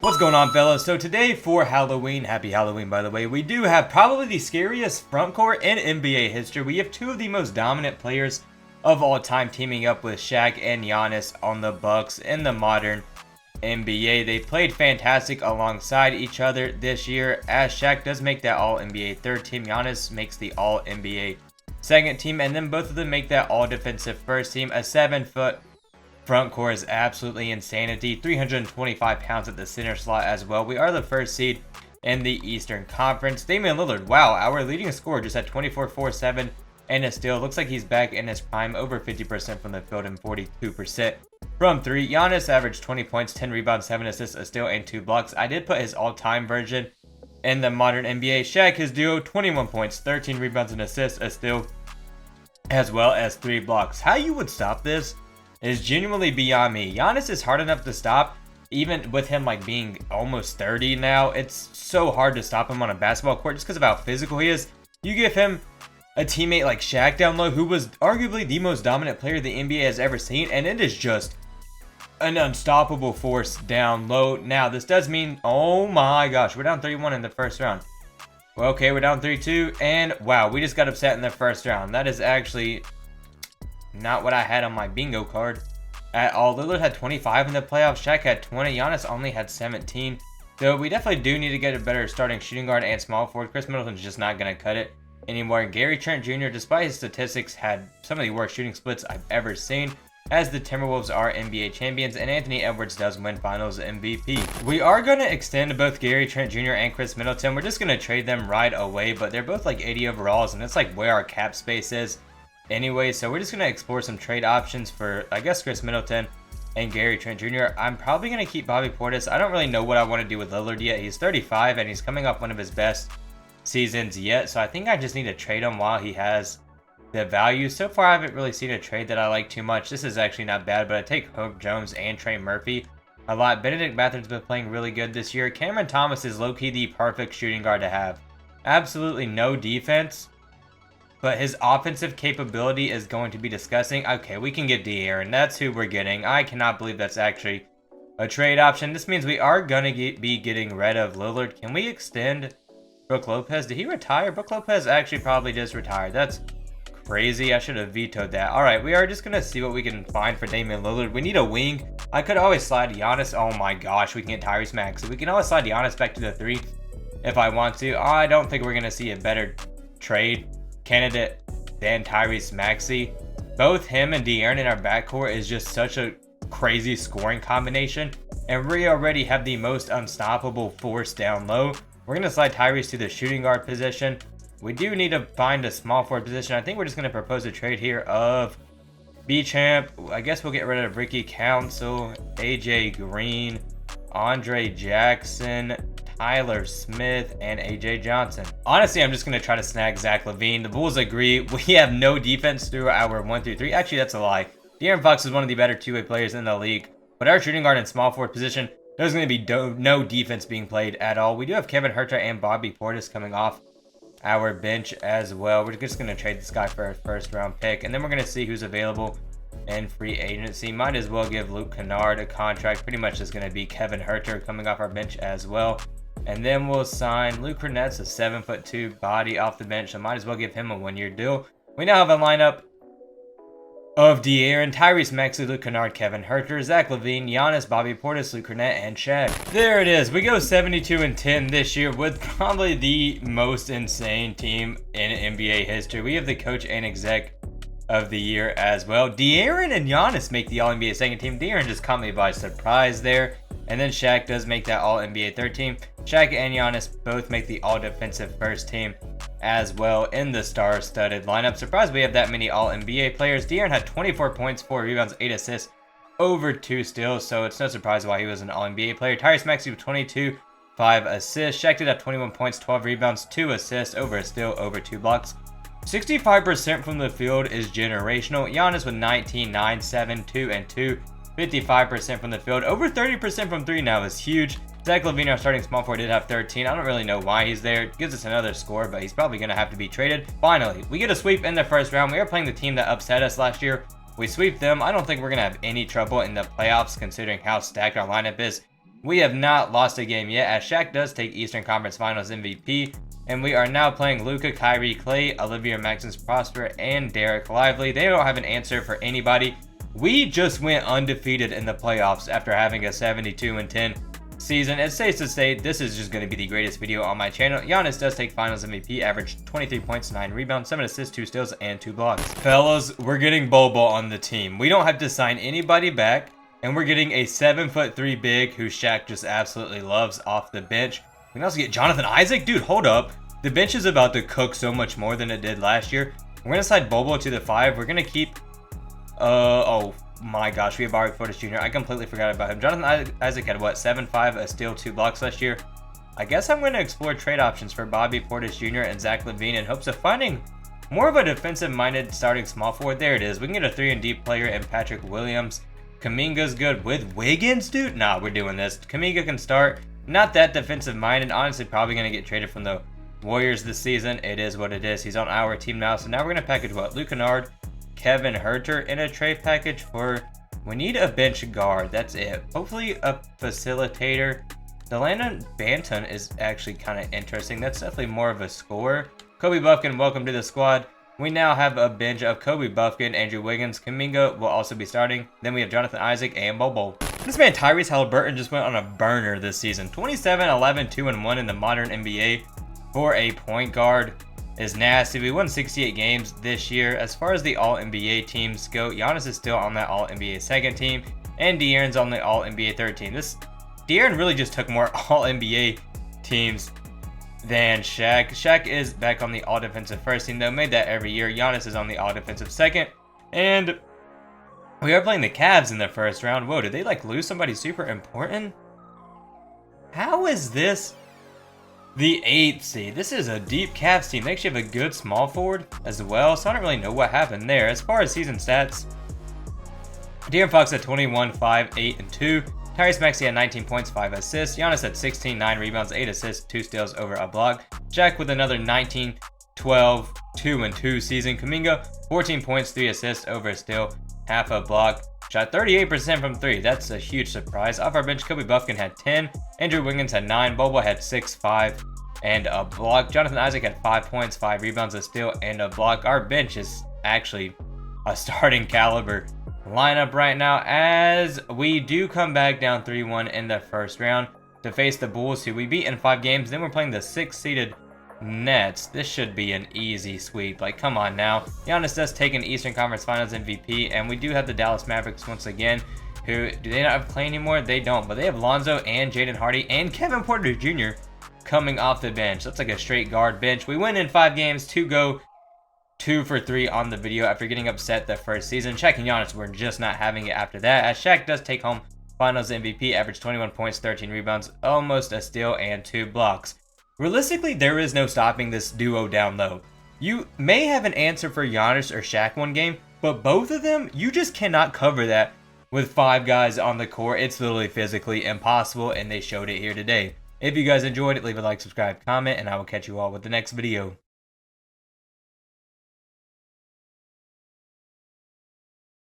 What's going on, fellas? So today for Halloween, happy Halloween by the way, we do have probably the scariest front court in NBA history. We have two of the most dominant players of all time teaming up with Shaq and Giannis on the Bucks in the modern NBA. They played fantastic alongside each other this year, as Shaq does make that All-NBA third team, Giannis makes the All-NBA second team, and then both of them make that All-Defensive first team. A 7-foot front court is absolutely insanity. 325 pounds at the center slot as well. We are the first seed in the Eastern Conference. Damian Lillard, wow, our leading scorer, just at 24, 4, 7 and a steal. Looks like he's back in his prime, over 50% from the field and 42% from three. Giannis averaged 20 points, 10 rebounds, 7 assists, a steal, and 2 blocks. I did put his all-time version in the modern NBA. Shaq, his duo, 21 points, 13 rebounds and assists, a steal, as well as 3 blocks. How you would stop this is genuinely beyond me. Giannis is hard enough to stop, even with him like being almost 30 now. It's so hard to stop him on a basketball court just because of how physical he is. You give him a teammate like Shaq down low, who was arguably the most dominant player the NBA has ever seen, and it is just an unstoppable force down low. Now, this does mean, oh my gosh, we're down 3-1 in the first round. Well, okay, we're down 3-2, and wow, we just got upset in the first round. That is actually not what I had on my bingo card at all. Lillard had 25 in the playoffs. Shaq had 20. Giannis only had 17. So we definitely do need to get a better starting shooting guard and small forward. Chris Middleton's just not going to cut it anymore. Gary Trent Jr., despite his statistics, had some of the worst shooting splits I've ever seen, as the Timberwolves are NBA champions, and Anthony Edwards does win Finals MVP. We are going to extend both Gary Trent Jr. and Chris Middleton. We're just going to trade them right away, but they're both like 80 overalls, and it's like where our cap space is anyway. So we're just going to explore some trade options for, I guess, Chris Middleton and Gary Trent Jr. I'm probably going to keep Bobby Portis. I don't really know what I want to do with Lillard yet. He's 35, and he's coming off one of his best seasons yet, so I think I just need to trade him while he has the value. So far, I haven't really seen a trade that I like too much. This is actually not bad, but I take Hope Jones and Trey Murphy a lot. Benedict Mathurin's been playing really good this year. Cameron Thomas is low-key the perfect shooting guard to have. Absolutely no defense, but his offensive capability is going to be disgusting. Okay, we can get De'Aaron. That's who we're getting. I cannot believe that's actually a trade option. This means we are going to be getting rid of Lillard. Can we extend Brook Lopez? Did he retire? Brook Lopez actually probably just retired. That's crazy. I should have vetoed that. All right, we are just going to see what we can find for Damian Lillard. We need a wing. I could always slide Giannis. Oh my gosh, we can get Tyrese Maxey. We can always slide Giannis back to the 3 if I want to. I don't think we're going to see a better trade candidate than Tyrese Maxey. Both him and De'Aaron in our backcourt is just such a crazy scoring combination, and we already have the most unstoppable force down low. We're going to slide Tyrese to the shooting guard position. We do need to find a small forward position. I think we're just going to propose a trade here of B-Champ. I guess we'll get rid of Ricky Council, AJ Green, Andre Jackson, Tyler Smith, and AJ Johnson. Honestly, I'm just going to try to snag Zach LaVine. The Bulls agree. We have no defense through our 1 through 3. Actually, that's a lie. De'Aaron Fox is one of the better two-way players in the league, but our shooting guard and small forward position, there's going to be no defense being played at all. We do have Kevin Huerter and Bobby Portis coming off our bench as well. We're just going to trade this guy for a first-round pick, and then we're going to see who's available in free agency. Might as well give Luke Kennard a contract. Pretty much is going to be Kevin Huerter coming off our bench as well. And then we'll sign Luke Cornett's a 7'2" body off the bench, so might as well give him a 1-year deal. We now have a lineup of De'Aaron, Tyrese Maxey, Luke Kennard, Kevin Huerter, Zach LaVine, Giannis, Bobby Portis, Luke Cornett, and Shaq. There it is. We go 72-10 this year with probably the most insane team in NBA history. We have the coach and exec of the year as well. De'Aaron and Giannis make the All-NBA second team. De'Aaron just caught me by surprise there. And then Shaq does make that All-NBA third team. Shaq and Giannis both make the All-Defensive first team as well in the star-studded lineup. Surprised we have that many All-NBA players. De'Aaron had 24 points, 4 rebounds, 8 assists, over 2 steals, so it's no surprise why he was an All-NBA player. Tyrese Maxey with 22, 5 assists. Shaq did have 21 points, 12 rebounds, 2 assists, over a steal, over 2 blocks. 65% from the field is generational. Giannis with 19, 9, 7, 2, and 2. 55% from the field. Over 30% from 3 now is huge. Zach LaVine, our starting small forward, did have 13. I don't really know why he's there. It gives us another score, but he's probably going to have to be traded. Finally, we get a sweep in the first round. We are playing the team that upset us last year. We sweep them. I don't think we're going to have any trouble in the playoffs considering how stacked our lineup is. We have not lost a game yet, as Shaq does take Eastern Conference Finals MVP, and we are now playing Luka, Kyrie, Clay, Olivia Maximus Prosper, and Derek Lively. They don't have an answer for anybody. We just went undefeated in the playoffs after having a 72-10 season. It's safe to say this is just going to be the greatest video on my channel. Giannis does take Finals MVP, averaged 23 points, 9 rebounds, 7 assists, 2 steals, and 2 blocks. Fellas, we're getting Bobo on the team. We don't have to sign anybody back, and we're getting a 7'3" big who Shaq just absolutely loves off the bench. We can also get Jonathan Isaac. Dude, hold up. The bench is about to cook so much more than it did last year. We're going to slide Bobo to the 5. We're going to keep... oh my gosh, we have Bobby Portis Jr. I completely forgot about him. Jonathan Isaac had, what, 7'5", a steal, 2 blocks last year. I guess I'm going to explore trade options for Bobby Portis Jr. and Zach LaVine in hopes of finding more of a defensive-minded starting small forward. There it is. We can get a 3-and-D player in Patrick Williams. Kuminga's good with Wiggins, dude. Nah, we're doing this. Kuminga can start. Not that defensive-minded. Honestly, probably going to get traded from the Warriors this season. It is what it is. He's on our team now. So now we're going to package what? Luke Kennard, Kevin Huerter in a trade package for... We need a bench guard. That's it. Hopefully a facilitator. Delandon Banton is actually kind of interesting. That's definitely more of a scorer. Kobe Buffkin, welcome to the squad. We now have a bench of Kobe Buffkin, Andrew Wiggins, Kuminga will also be starting. Then we have Jonathan Isaac and Bobo. This man Tyrese Halliburton just went on a burner this season. 27, 11, 2-1 in the modern NBA for a point guard is nasty. We won 68 games this year. As far as the All-NBA teams go, Giannis is still on that All-NBA second team, and De'Aaron's on the All-NBA third team. De'Aaron really just took more All-NBA teams than Shaq. Shaq is back on the All-Defensive first team, though. Made that every year. Giannis is on the All-Defensive second, and we are playing the Cavs in the first round. Whoa, did they like lose somebody super important? How is this the 8th seed? This is a deep Cavs team. They actually have a good small forward as well, so I don't really know what happened there. As far as season stats, De'Aaron Fox at 21, 5, 8, and 2. Tyrese Maxey had 19 points, 5 assists. Giannis had 16, 9 rebounds, 8 assists, 2 steals over a block. Shaq with another 19, 12, 2, and 2 season. Kuminga, 14 points, 3 assists over a steal, half a block. Shot 38% from 3. That's a huge surprise. Off our bench, Kobe Buffkin had 10. Andrew Wiggins had 9. Bobo had 6, 5, and a block. Jonathan Isaac had 5 points, 5 rebounds, a steal, and a block. Our bench is actually a starting caliber lineup right now, as we do come back down 3-1 in the first round to face the Bulls, who we beat in 5 games. Then we're playing the 6th-seeded Nets. This should be an easy sweep. Like, come on now. Giannis does take an Eastern Conference Finals MVP, and we do have the Dallas Mavericks once again, who, do they not have Clay anymore? They don't, but they have Lonzo and Jaden Hardy and Kevin Porter Jr. coming off the bench. That's like a straight guard bench. We win in 5 games to go 2 for 3 on the video after getting upset the first season. Shaq and Giannis were just not having it after that, as Shaq does take home Finals MVP, averaged 21 points, 13 rebounds, almost a steal, and 2 blocks. Realistically, there is no stopping this duo down low. You may have an answer for Giannis or Shaq one game, but both of them, you just cannot cover that with 5 guys on the court. It's literally physically impossible, and they showed it here today. If you guys enjoyed it, leave a like, subscribe, comment, and I will catch you all with the next video.